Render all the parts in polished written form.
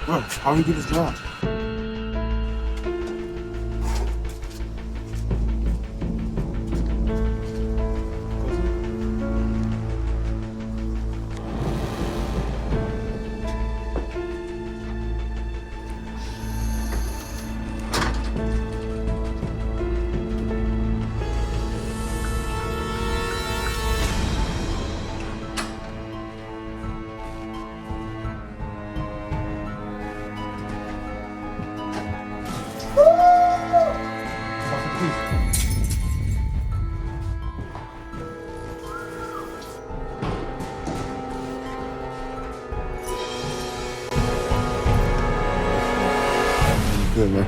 Bro, how do you get this job? Good, man.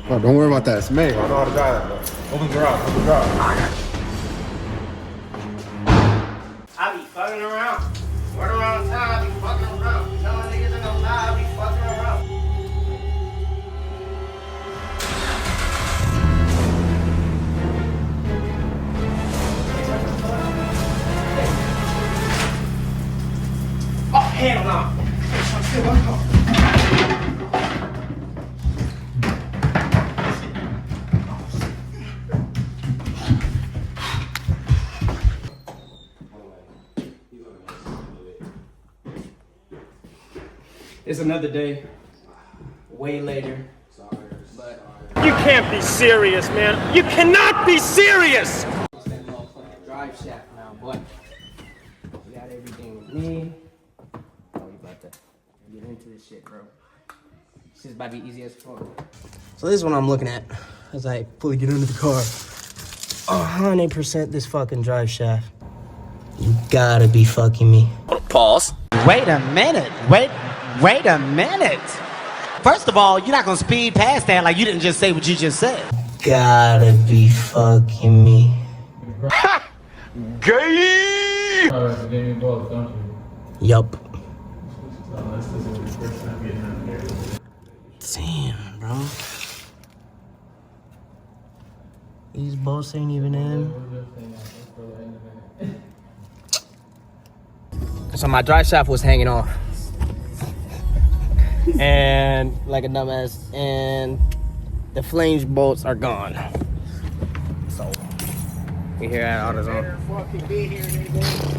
Oh, don't worry about that. It's me. I know how to drive that, though. Open the garage. Open the garage. I be fucking around. Word around town, I be fucking around. Tell my niggas in the lie, I be fucking around. Oh, hell no. I'm still gonna go. It's another day, way later. But You can't be serious, man. You cannot be serious! Driveshaft now, boy. We got everything we need. Oh, we about to get into this shit, bro. This is about to be easy as fuck. So this is what I'm looking at as I fully get into the car. 100% this fucking driveshaft. You gotta be fucking me. Pause. Wait a minute. Wait a minute. First of all, you're not gonna speed past that like you didn't just say what you just said. Gotta be fucking me. Ha! Gay! Yup. Damn, bro. These bolts ain't even in. So my drive shaft was hanging off. And like a dumbass, and the flange bolts are gone. So we here at AutoZone.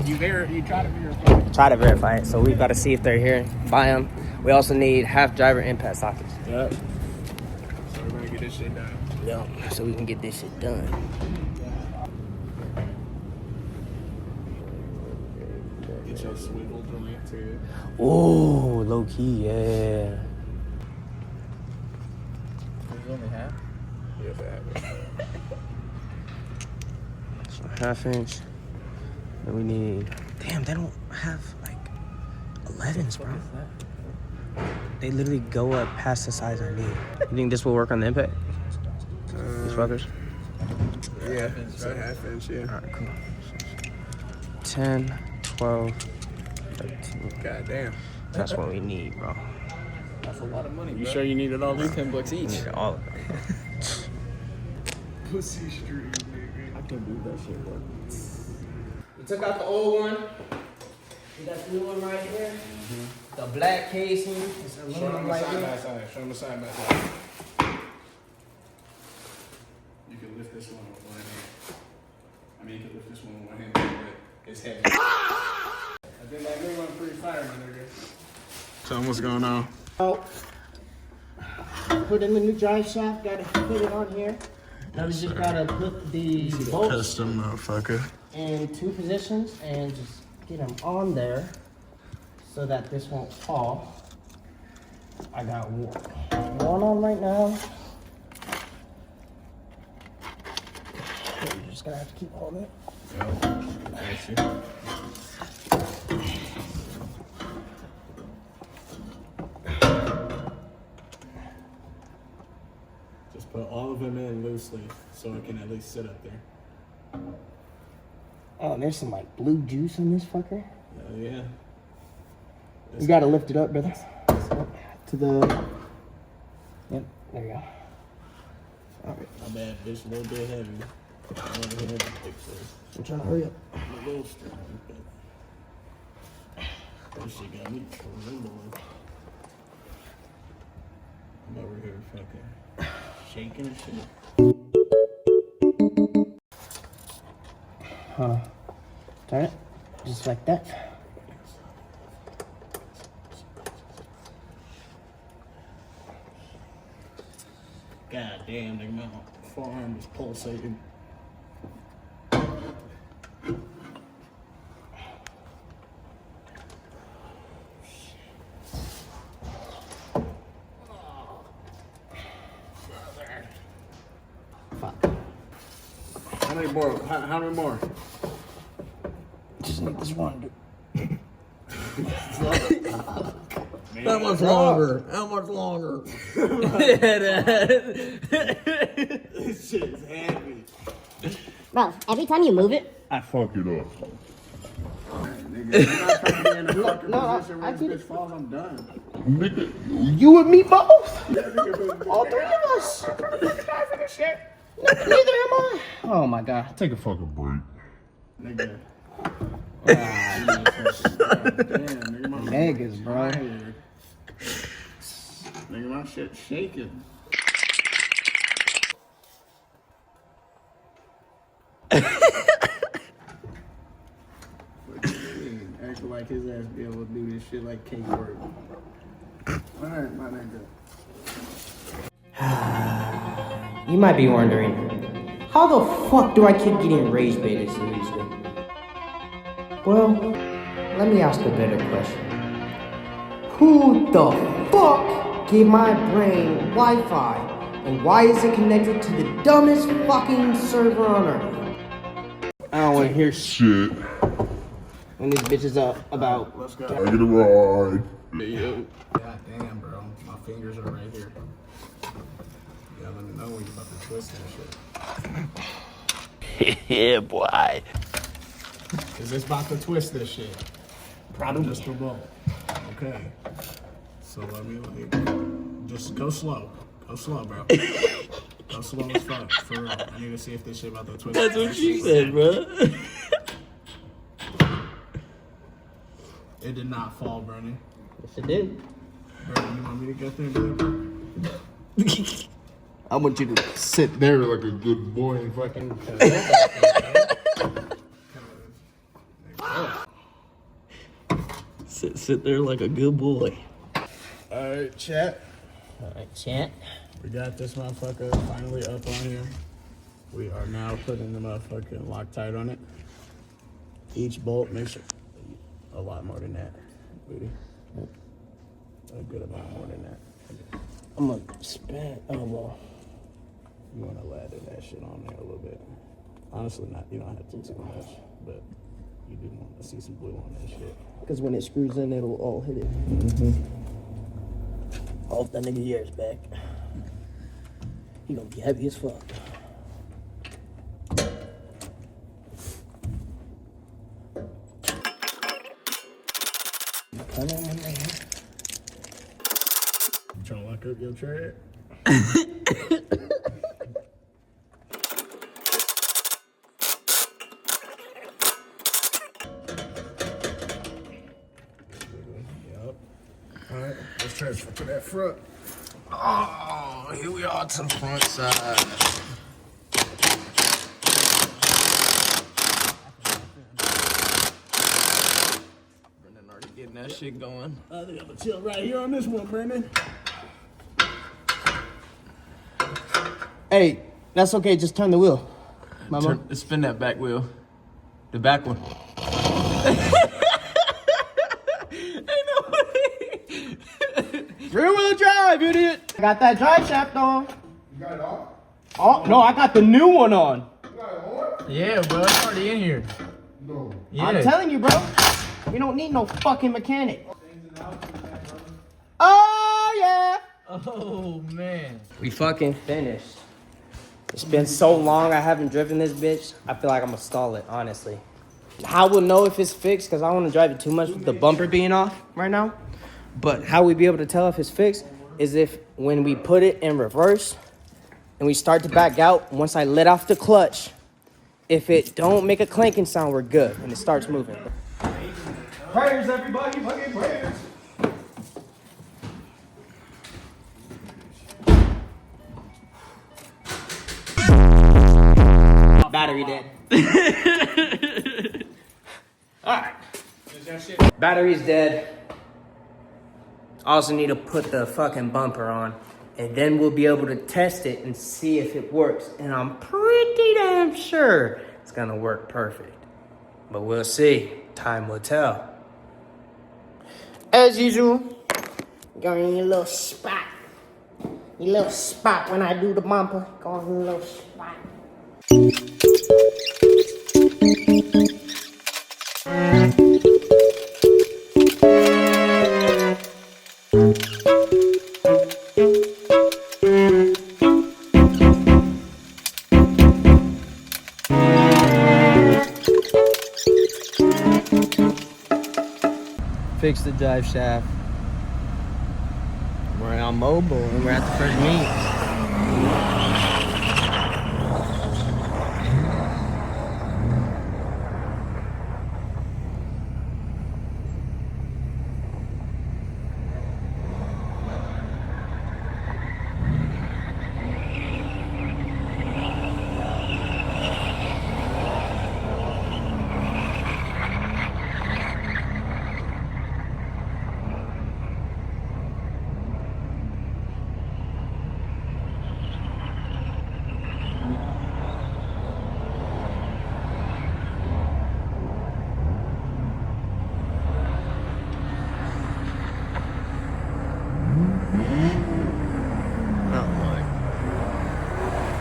You try to verify. Try to verify it. So we got to see if they're here. Buy them. We also need half driver impact sockets. Yep. So we're gonna get this shit done. Yep. So we can get this shit done. Get your swivel joint too. Oh, low key, yeah. Only half? Yeah, So half inch. And we need. Damn, they don't have like 11s, bro. They literally go up past the size I need. You think this will work on the impact? These fuckers? Yeah, it's a half inch, yeah. Alright, cool. 10, 12, 13. God damn. That's what we need, bro. That's a lot of money, You sure you needed all these $10 each? We need all of it. Pussy street, nigga. I can't believe that shit worked. We took out the old one. We got the new one right here. The black casing. It's aluminum right here. Show them the side by side. You can lift this one with one hand. I mean, you can lift this one with one hand, but it's heavy. I think that new one pretty fire, my nigga. Tell them what's going on. So, put in the new drive shaft, gotta put it on here. Now we just gotta put the bolts Custom motherfucker. in 2 positions and just get them on there so that this won't fall. I got one on right now. You're just gonna have to keep holding it. Just put all of them in loosely so it can at least sit up there. Oh, and there's some like blue juice in this fucker. Oh, yeah. You gotta lift it up, brother. To the. Yep, there you go. Alright. My bad, bitch, a little bit heavy. I'm over here to fix this. I'm trying to hurry up. I'm a little strong, but this shit got me trembling. over here fucking shaking and shit. Hold on. Turn it. Just like that. God damn, nigga, my forearm is pulsating. Fuck. How many more? How many more? Just need this one, dude. How much longer? How much longer? This shit's heavy. Bro, every time you move it, I fuck it up. Nigga, I'm not trying to be in a fucking No, position where this bitch falls, I'm done. Nigga, You and me both. Nigga, All three of us. Neither am I. Oh my god. take a fucking break. nigga. Ah, Damn, nigga, my Niggas, bro. tired. Nigga, my shit shaking. Acting like his ass be able to do this shit like cake work. Alright, my nigga. You might be wondering, how the fuck do I keep getting rage baited so easily? Well, let me ask a better question. Who the fuck gave my brain Wi-Fi? And why is it connected to the dumbest fucking server on earth? I don't want to hear Shit. when this bitch is up about. Let's go. I get a ride. God damn, bro. My fingers are right here. You gotta let me know when you're about to twist that shit. Yeah, boy. Is this about to twist this shit? Probably. Just a bolt. Okay. So let me like, just go slow. Go slow, bro. Go slow as fuck. For real. I need to see if this shit about to twist. That's what she said, bro. It did not fall, Bernie. Yes, it did. Bernie, you want me to get there, bro? I want you to sit there like a good boy and fucking. Sit there like a good boy. Alright, chat. Alright, chat. We got this motherfucker finally up on here. We are now putting the motherfucking Loctite on it. Each bolt makes a lot more than that, booty. A good amount more than that. I'm gonna spin. Oh, well. You want to lather that shit on there a little bit. Honestly, not. You don't have to too much, but you do want to see some blue on that shit. Because when it screws in, it'll all hit it. Oh, that nigga ears back. He gonna be heavy as fuck. Come on, man. You trying to lock up your tread? Yep. Alright, let's transfer to that front. Oh, here we are to the front side. Brendan already getting that shit going. I think I'm gonna chill right here on this one, Brandon. Hey, that's okay. Just turn the wheel. Mama. Spin that back wheel. The back one. Rear wheel drive, idiot. I got that drive shaft on. You got it on? Oh, no, I got the new one on. You got it on? Yeah, bro. It's already in here. No. Yeah. I'm telling you, bro. We don't need no fucking mechanic. Oh, yeah. Oh, man. We fucking finished. It's been so long I haven't driven this bitch. I feel like I'm gonna stall it, honestly. How we'll know if it's fixed, because I don't want to drive it too much with the bumper being off right now. But how we be able to tell if it's fixed is if when we put it in reverse and we start to back out, once I let off the clutch, if it don't make a clanking sound, we're good, and it starts moving. Prayers, everybody. Fucking prayers. Alright. Battery's dead. Also need to put the fucking bumper on. And then we'll be able to test it and see if it works. And I'm pretty damn sure it's gonna work perfect. But we'll see. Time will tell. As usual, go in your little spot. Your little spot when I do the bumper. Go in your little spot. Fix the drive shaft. We're on mobile and we're at the first meet.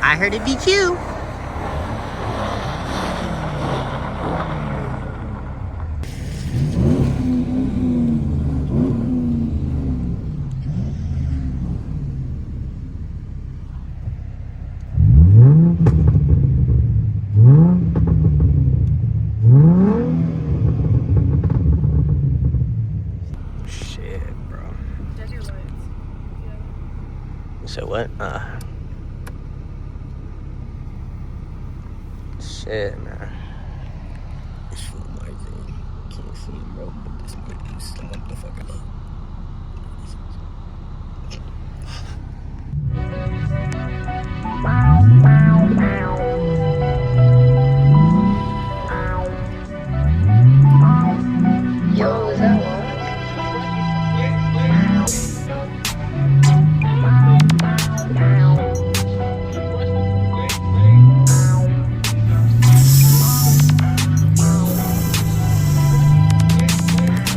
I heard it beat you. Shit, bro. Does your lights? So what? Shit, man. This shit might be. Can't see, bro, but this might be stuck the fucking up. Yo, is that one?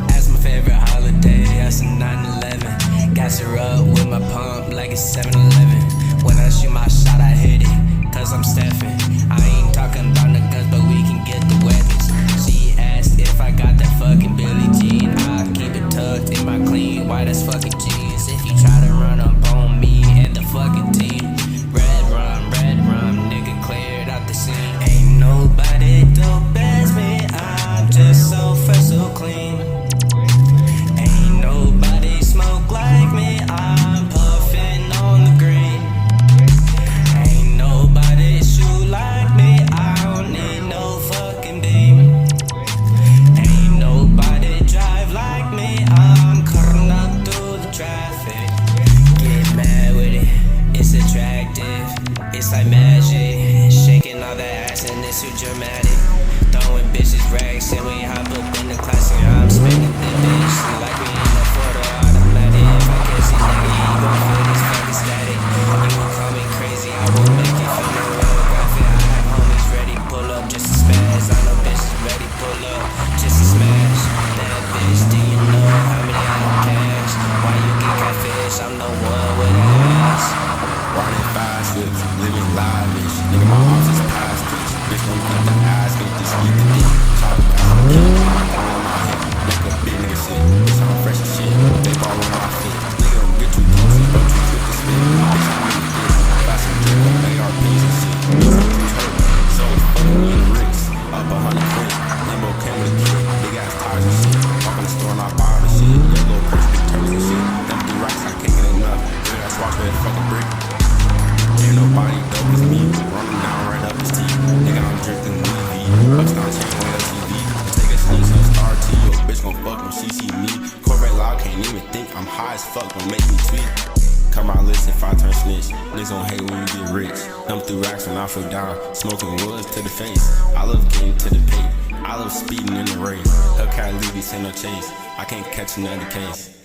That's my favorite holiday, that's a 9/11. Gas her up with my pump like it's 7-Eleven. When I shoot my shot, I hit it, cause I'm Stephen. I ain't talking about the guns, but we can get the weapons. She asked if I got that fucking Billie Jean. I keep it tucked in my clean, white as fucking jeans. If you try to run up on me and the fucking team, red rum, nigga cleared out the scene. Ain't nobody dope as me, I'm just so fresh, so clean. Ain't nobody smoke like me, I'm puffin' on the green. Ain't nobody shoot like me, I don't need no fucking beam. Ain't nobody drive like me, I'm cutting up through the traffic. Get mad with it, it's attractive. It's like magic, shaking all that ass and it's too dramatic. Throwing bitches racks and we hop up in the class and I'm spinning the bitch like we in a photo automatic. If I catch a nigga, you gon' feel this fucking static. You gon' call me crazy, I will make you feel the real graphic. I have homies ready, pull up just to spaz. I know bitches ready, pull up just to smash. That bitch, do you know how many I have cash? Why you get catfish? I'm the one with the ass. Riding 5 slips, living lavish. Nigga, my arms is past this. Bitch, don't cut the ass, get this, eat the dick. Chop it, pass the kill. I'm throwing my hip. Make a big nigga shit. Bitch, I'm fresh as shit. They ball on my feet. Nigga, don't get too close. Don't you trip the spit. Bitch, I'm in the dick. Fast and drip. ARPs and shit. Bitch, I'm too hurt. So it's fucking with the Ricks. Up 100 quick. Limbo came with a kid. Big ass tires and shit. Walk in the store and I buy all the shit. Yellow purse, big turtles and shit. Empty racks, I can't get enough. Big ass watch with a fucking brick. Ain't nobody dope as me. Running down right up his teeth. Nigga, I'm drifting wavy. Upstart chain on LTV. Take a sneak, so star T. Yo, bitch gon' fuck when she see me. Corvette loud, can't even think. I'm high as fuck, don't make me tweet. Cut my list if I turn snitch. Niggas gon' hate when you get rich. Thumb through racks when I feel down. Smoking woods to the face. I love getting to the pay. I love speeding in the race. Hellcat Levy, send no chase. I can't catch another case.